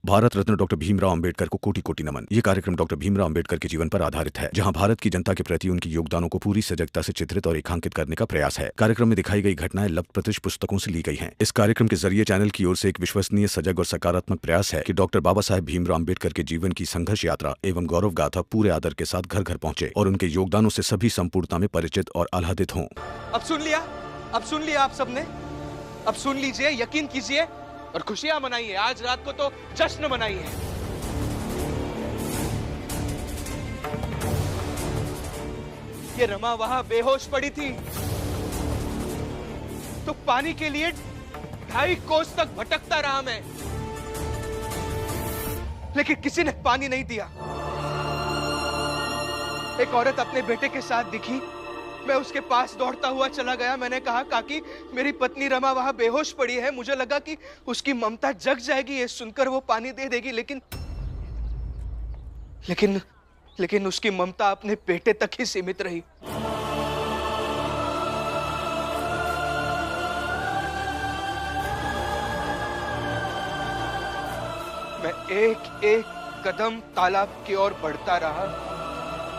Bharat Ratna doctor Bhimrao Ambedkar को कोटि कोटि नमन। ये कार्यक्रम डॉक्टर भीमराव अंबेडकर के जीवन पर आधारित है, जहां भारत की जनता के प्रति उनके योगदानों को पूरी सजगता से चित्रित और रेखांकित करने का प्रयास है। कार्यक्रम में दिखाई गई घटनाएं लब्ध प्रतिष्ठ पुस्तकों से ली गई हैं। इस कार्यक्रम के जरिए चैनल की ओर से एक विश्वसनीय, सजग और सकारात्मक प्रयास है कि डॉक्टर बाबा साहेब भीमराव अंबेडकर के जीवन की संघर्ष यात्रा एवं गौरव गाथा पूरे आदर के साथ घर घर पहुंचे और उनके योगदानों से सभी संपूर्णता में परिचित और आह्लादित हों। अब सुन लिया आप सबने। अब सुन लीजिए, यकीन कीजिए और खुशियां मनाइए। आज रात को तो जश्न मनाइए। ये रमा वहां बेहोश पड़ी थी तो पानी के लिए 2.5 कोस तक भटकता रहा मैं, लेकिन किसी ने पानी नहीं दिया। एक औरत अपने बेटे के साथ दिखी, मैं उसके पास दौड़ता हुआ चला गया। मैंने कहा, काकी मेरी पत्नी रमा वहां बेहोश पड़ी है। मुझे लगा कि उसकी ममता जग जाएगी, ये सुनकर वो पानी दे देगी, लेकिन उसकी ममता अपने बेटे तक ही सीमित रही। मैं एक एक कदम तालाब की ओर बढ़ता रहा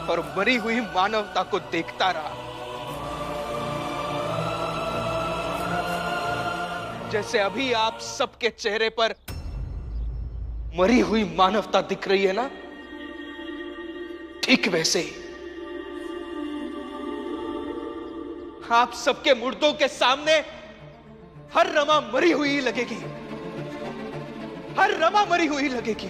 और मरी हुई मानवता को देखता रहा। जैसे अभी आप सबके चेहरे पर मरी हुई मानवता दिख रही है ना, ठीक वैसे ही आप सबके मुर्दों के सामने हर रमा मरी हुई लगेगी, हर रमा मरी हुई लगेगी।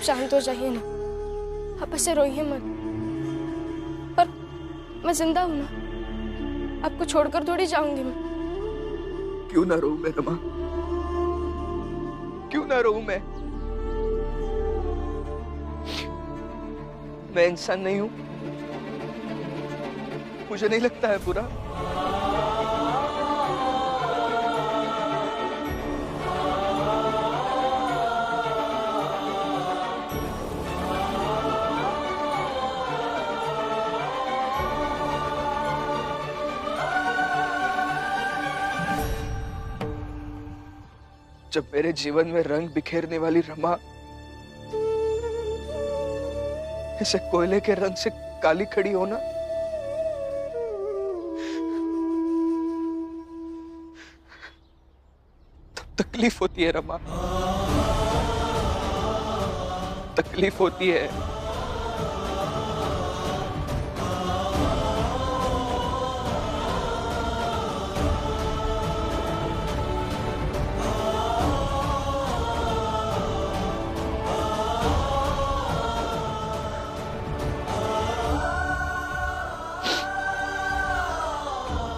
शांत हो जाइए ना, आप ऐसे रोइए मत। पर मैं जिंदा हूं ना, आपको छोड़कर थोड़ी जाऊंगी मैं। क्यों ना रोऊं मैं रमा, क्यों ना रोऊं मैं इंसान नहीं हूं? मुझे नहीं लगता है बुरा? जब मेरे जीवन में रंग बिखेरने वाली रमा ऐसे कोयले के रंग से काली खड़ी हो ना, तब तकलीफ होती है रमा, तकलीफ होती है।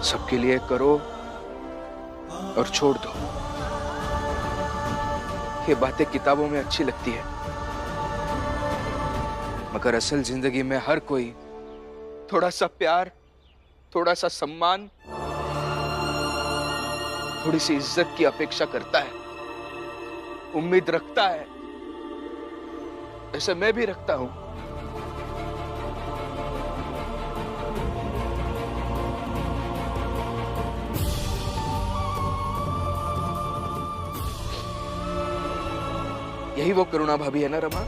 सबके लिए करो और छोड़ दो, ये बातें किताबों में अच्छी लगती है, मगर असल जिंदगी में हर कोई थोड़ा सा प्यार, थोड़ा सा सम्मान, थोड़ी सी इज्जत की अपेक्षा करता है, उम्मीद रखता है। ऐसे मैं भी रखता हूं। यही वो करुणा भाभी है ना रमा,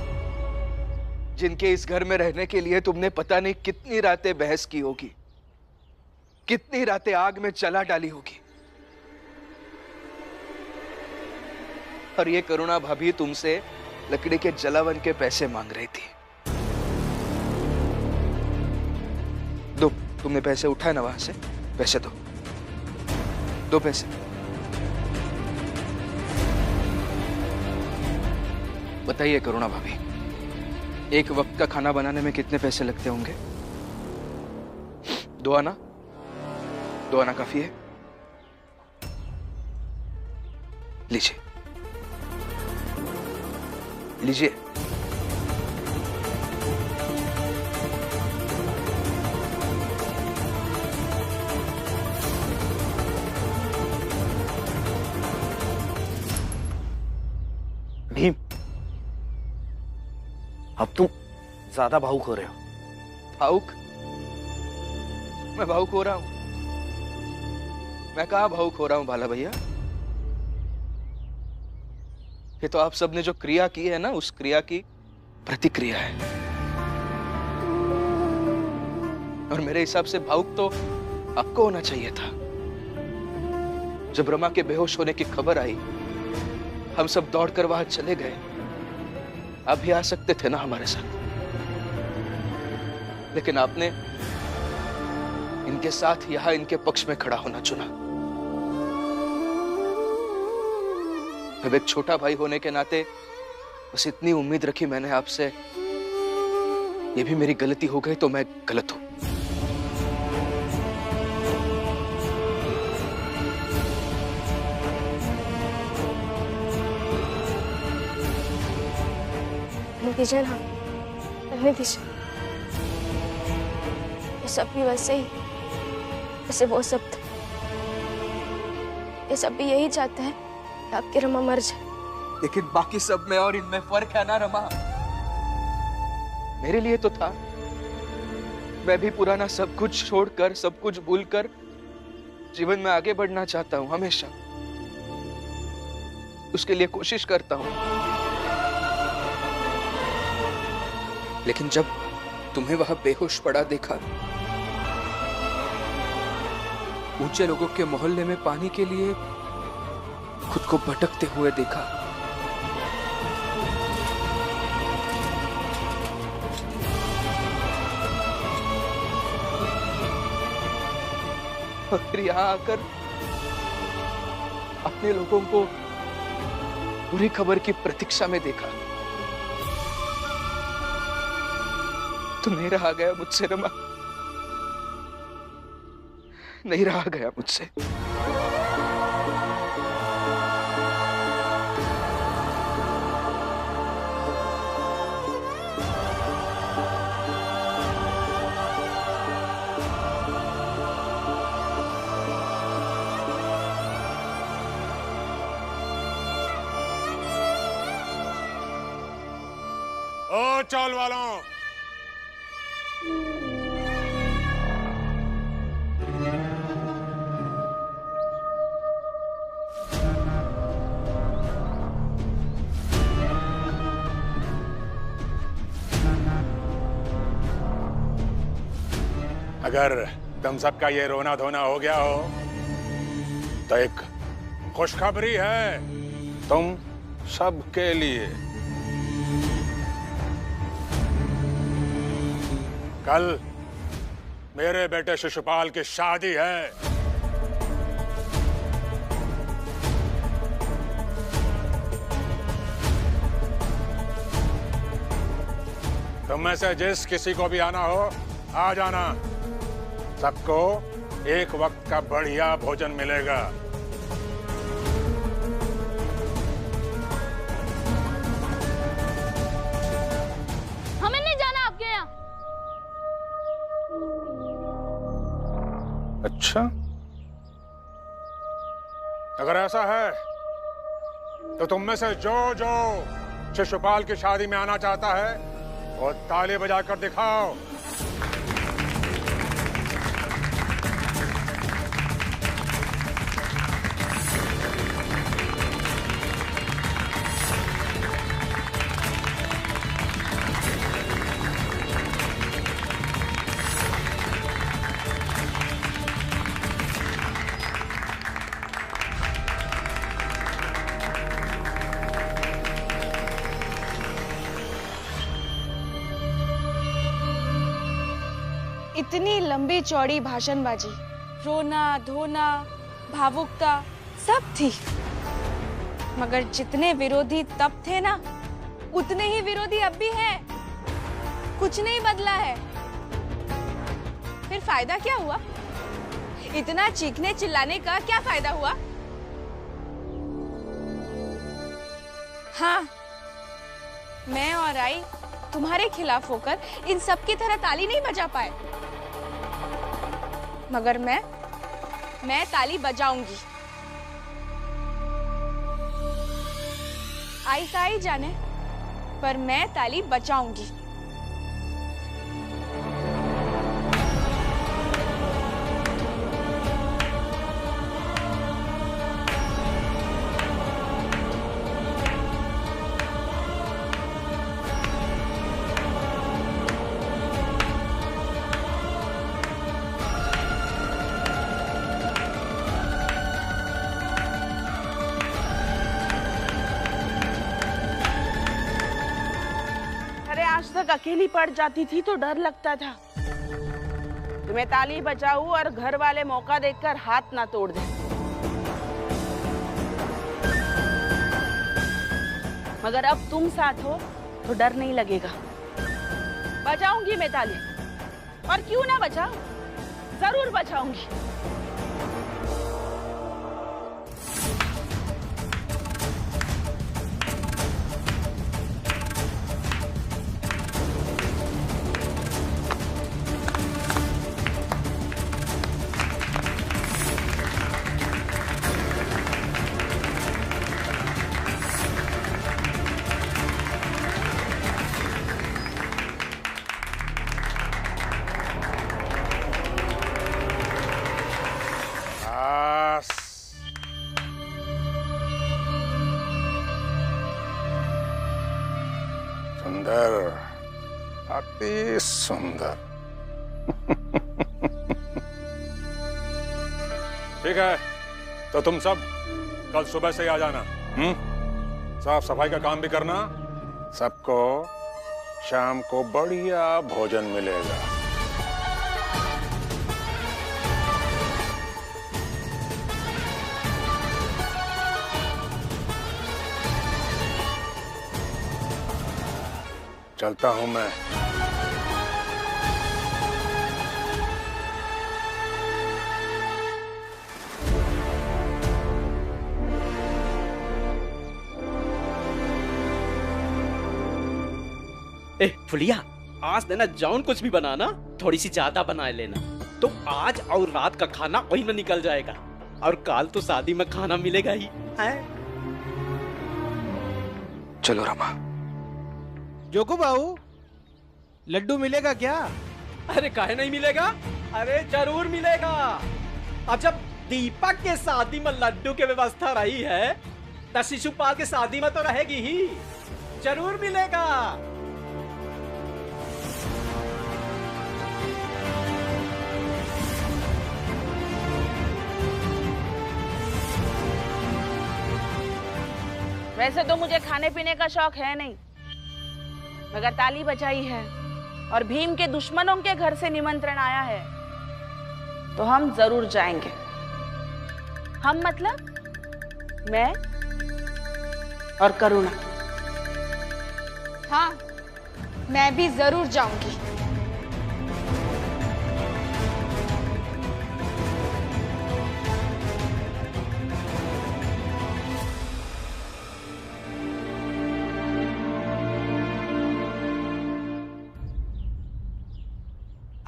जिनके इस घर में रहने के लिए तुमने पता नहीं कितनी रातें बहस की होगी, कितनी रातें आग में जला डाली होगी। और ये करुणा भाभी तुमसे लकड़ी के जलावन के पैसे मांग रही थी। दो, तुमने पैसे उठाए ना वहां से, पैसे दो पैसे। बताइए करुणा भाभी, एक वक्त का खाना बनाने में कितने पैसे लगते होंगे? 2 आना? 2 आना काफी है? लीजिए लीजिए। भीम, अब तुम ज्यादा भावुक हो रहे हो। भावुक? मैं भावुक हो रहा हूं? मैं कहाँ भावुक हो रहा हूं बाला भैया? ये तो आप सबने जो क्रिया की है ना, उस क्रिया की प्रतिक्रिया है। और मेरे हिसाब से भावुक तो आपको होना चाहिए था। जब रमा के बेहोश होने की खबर आई, हम सब दौड़कर वहां चले गए। आप भी आ सकते थे ना हमारे साथ, लेकिन आपने इनके साथ यहां इनके पक्ष में खड़ा होना चुना। अब एक छोटा भाई होने के नाते बस इतनी उम्मीद रखी मैंने आपसे। ये भी मेरी गलती हो गई तो मैं गलत हूं। दीजिए ना, रहने दीजिए। ये सब भी वैसे ही जैसे वो सब थे। ये सब भी यही चाहते हैं कि आपकी रमा मर जाए। लेकिन बाकी सब में और इनमें फर्क है ना रमा। मेरे लिए तो था। मैं भी पुराना सब कुछ छोड़कर, सब कुछ भूलकर जीवन में आगे बढ़ना चाहता हूं हमेशा। उसके लिए कोशिश करता हूं। लेकिन जब तुम्हें वहां बेहोश पड़ा देखा, ऊंचे लोगों के मोहल्ले में पानी के लिए खुद को भटकते हुए देखा, और फिर यहां आकर अपने लोगों को बुरी खबर की प्रतीक्षा में देखा, तो नहीं रहा गया मुझसे रमा। नहीं रहा गया मुझसे। ओ चौल वालों, अगर तुम सबका ये रोना धोना हो गया हो तो एक खुशखबरी है तुम सबके लिए। कल मेरे बेटे शिशुपाल की शादी है। तुम में से जिस किसी को भी आना हो आ जाना। सबको एक वक्त का बढ़िया भोजन मिलेगा। हमें नहीं जाना आपके यहाँ। अच्छा, अगर ऐसा है तो तुम में से जो जो शिशुपाल की शादी में आना चाहता है वो ताली बजाकर दिखाओ। इतनी लंबी चौड़ी भाषणबाजी, रोना धोना, भावुकता सब थी, मगर जितने विरोधी तब थे ना, उतने ही विरोधी अब भी हैं। कुछ नहीं बदला है। फिर फायदा क्या हुआ? इतना चीखने चिल्लाने का क्या फायदा हुआ? हाँ, मैं और आई तुम्हारे खिलाफ होकर इन सब की तरह ताली नहीं बजा पाए, मगर मैं ताली बजाऊंगी। आई साई जाने, पर मैं ताली बजाऊंगी। आज तक अकेली पड़ जाती थी तो डर लगता था। तुम्हें ताली बजाऊं और घर वाले मौका देखकर हाथ ना तोड़ दें। मगर अब तुम साथ हो तो डर नहीं लगेगा। बजाऊंगी मैं ताली, और क्यों ना बजाऊं, जरूर बजाऊंगी। सुंदर, अति सुंदर। ठीक है, तो तुम सब कल सुबह से ही आ जाना। साफ सफाई का काम भी करना। सबको शाम को बढ़िया भोजन मिलेगा। चलता हूं मैं। ए फुलिया, आज देना जौन कुछ भी बनाना थोड़ी सी ज्यादा बना लेना, तो आज और रात का खाना वही में निकल जाएगा, और कल तो शादी में खाना मिलेगा ही है। चलो रमा। जोको बाबू, लड्डू मिलेगा क्या? अरे काहे नहीं मिलेगा, अरे जरूर मिलेगा। अब जब दीपक के शादी में लड्डू की व्यवस्था रही है, तो शिशुपाल के शादी में तो रहेगी ही, जरूर मिलेगा। वैसे तो मुझे खाने पीने का शौक है नहीं, मगर ताली बजाई है और भीम के दुश्मनों के घर से निमंत्रण आया है, तो हम जरूर जाएंगे। हम मतलब मैं और करुणा। हाँ, मैं भी जरूर जाऊंगी।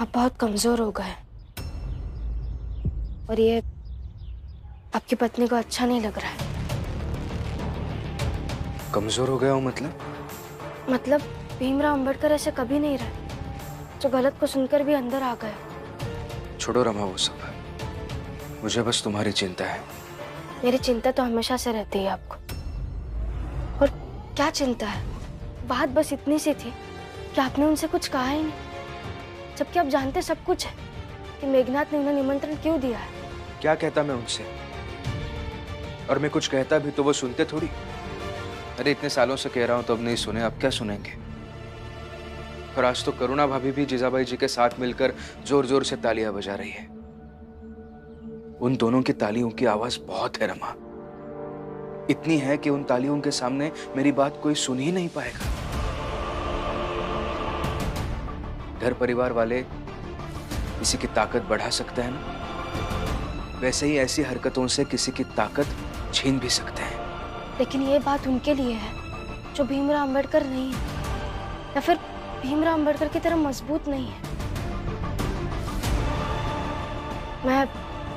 आप बहुत कमजोर हो गए, और ये आपकी पत्नी को अच्छा नहीं लग रहा है। कमजोर हो गया हूँ मतलब भीमराव अंबेडकर ऐसे कभी नहीं रहे, जो गलत को सुनकर भी अंदर आ गए। छोड़ो रमा वो सब, मुझे बस तुम्हारी चिंता है। मेरी चिंता तो हमेशा से रहती है आपको। और क्या चिंता है, बात बस इतनी सी थी कि आपने उनसे कुछ कहा ही नहीं, जबकि आप जानते सब कुछ है कि मेघनाथ ने उन्हें निमंत्रण क्यों दिया है। क्या कहता मैं उनसे, और मैं कुछ कहता भी तो वो सुनते थोड़ी। अरे इतने सालों से कह रहा हूं तो अब नहीं सुने, अब क्या सुनेंगे। और आज तो करुणा भाभी भी जीजाबाई जी के साथ मिलकर जोर जोर से तालियां बजा रही है। उन दोनों की तालियों की आवाज बहुत है रमा, इतनी है कि उन तालियों के सामने मेरी बात कोई सुन ही नहीं पाएगा। घर परिवार वाले किसी की ताकत बढ़ा सकते हैं ना, वैसे ही ऐसी हरकतों से किसी की ताकत छीन भी सकते हैं। लेकिन ये बात उनके लिए है जो भीमराव अंबेडकर नहीं है, या फिर भीमराव अंबेडकर की तरह मजबूत नहीं है। मैं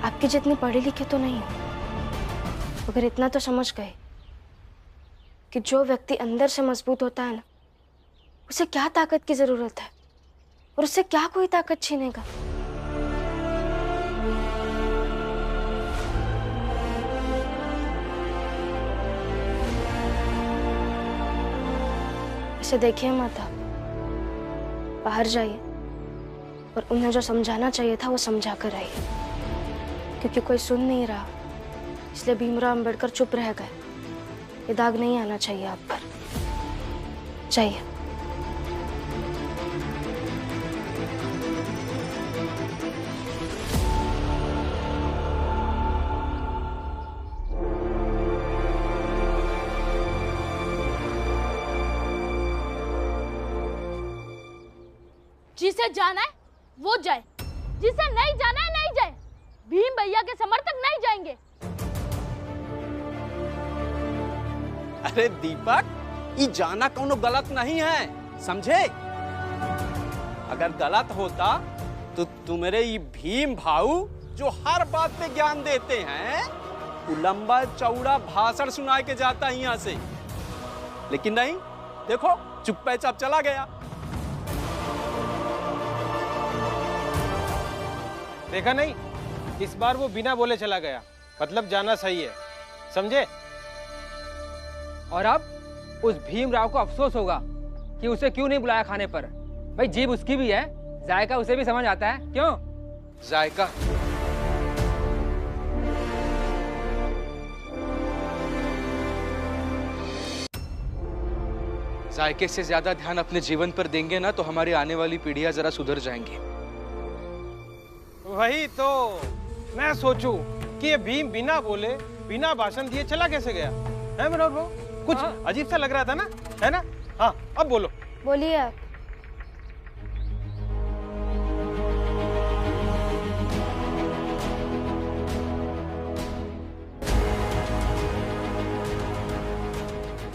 आपकी जितनी पढ़ी लिखी तो नहीं हूं, मगर इतना तो समझ गए कि जो व्यक्ति अंदर से मजबूत होता है ना, उसे क्या ताकत की जरूरत है और उससे क्या कोई ताकत छीनेगा। ऐसे देखिए माता, बाहर जाइए और उन्हें जो समझाना चाहिए था वो समझा कर आइए, क्योंकि कोई सुन नहीं रहा, इसलिए भीमराव अंबेडकर चुप रह गए। ये दाग नहीं आना चाहिए आप पर। जाइए। जिसे जाना है वो जाए, जिसे नहीं जाना है नहीं जाए। भीम भैया के समर्थक नहीं जाएंगे। अरे दीपक, ये जाना कोनो गलत नहीं है, समझे? अगर गलत होता तो तुम्हारे ये भीम भाऊ जो हर बात पे ज्ञान देते हैं, वो लंबा चौड़ा भाषण सुना के जाता है यहाँ से। लेकिन नहीं, देखो चुप्पे चाप चला गया। देखा नहीं, इस बार वो बिना बोले चला गया, मतलब जाना सही है, समझे? और अब उस भीमराव को अफसोस होगा कि उसे क्यों नहीं बुलाया खाने पर। भाई जीभ उसकी भी है, जायका उसे भी समझ आता है, क्यों? जायका? जायके से ज्यादा ध्यान अपने जीवन पर देंगे ना तो हमारी आने वाली पीढ़ियां जरा सुधर जाएंगी। वही तो मैं सोचूं कि ये भीम बिना बोले, बिना भाषण दिए चला कैसे गया है मनोहर भाऊ? कुछ अजीब सा लग रहा था ना, है ना? हाँ, अब बोलो। बोलिए आप।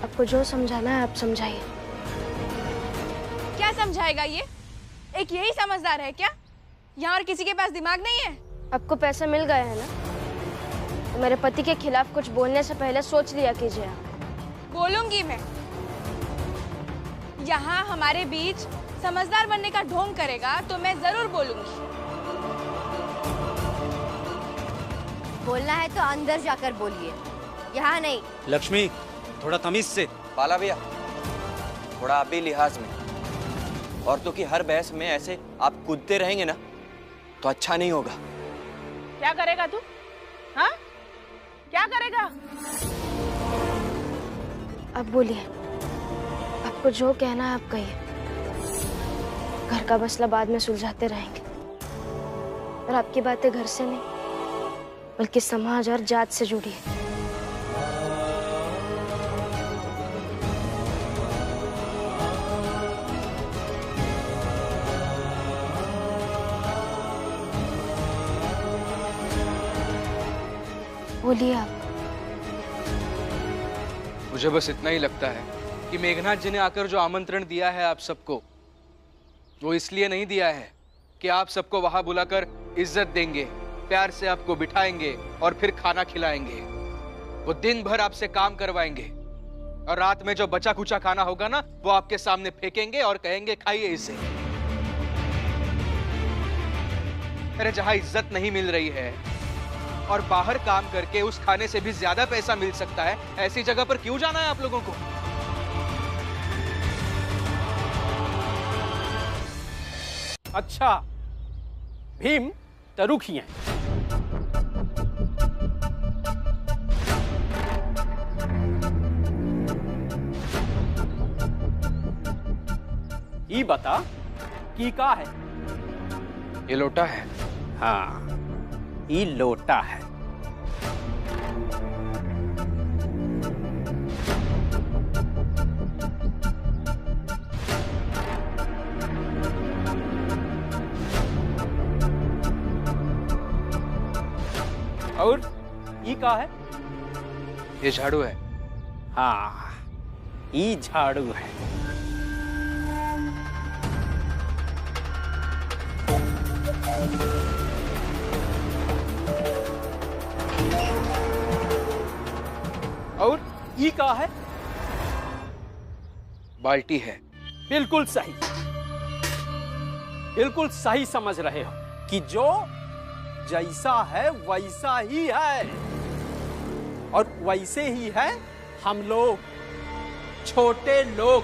आपको जो समझाना है आप समझाइए। क्या समझाएगा ये? एक यही समझदार है क्या? यहाँ और किसी के पास दिमाग नहीं है? आपको पैसे मिल गए हैं ना, तो मेरे पति के खिलाफ कुछ बोलने से पहले सोच लिया कीजिए आप। बोलूंगी मैं। यहाँ हमारे बीच समझदार बनने का ढोंग करेगा तो मैं जरूर बोलूंगी। बोलना है तो अंदर जाकर बोलिए, यहाँ नहीं। लक्ष्मी, थोड़ा तमीज से। बाला भैया, थोड़ा आप भी लिहाज में। औरतों की हर बहस में ऐसे आप कूदते रहेंगे ना तो अच्छा नहीं होगा। क्या करेगा तू? हाँ, क्या करेगा? अब बोलिए, आपको जो कहना है आप कहिए। घर का मसला बाद में सुलझाते रहेंगे, और आपकी बातें घर से नहीं बल्कि समाज और जात से जुड़ी है। बोलिए आप। मुझे बस इतना ही लगता है कि मेघनाथ जी ने आकर जो आमंत्रण दिया है आप सबको, वो इसलिए नहीं दिया है कि आप सबको वहां बुलाकर इज्जत देंगे, प्यार से आपको बिठाएंगे और फिर खाना खिलाएंगे। वो दिन भर आपसे काम करवाएंगे और रात में जो बचा कुचा खाना होगा ना, वो आपके सामने फेंकेंगे और कहेंगे खाइए इसे। अरे जहां इज्जत नहीं मिल रही है और बाहर काम करके उस खाने से भी ज्यादा पैसा मिल सकता है, ऐसी जगह पर क्यों जाना है आप लोगों को? अच्छा, भीम तरुखी हैं। ये बता की का है? ये लोटा है। हाँ, ये लोटा है। और ये का है? ये झाड़ू है। हाँ, ई झाड़ू है। और ये क्या है? बाल्टी है। बिल्कुल सही, बिल्कुल सही समझ रहे हो कि जो जैसा है वैसा ही है, और वैसे ही है हम लोग, छोटे लोग।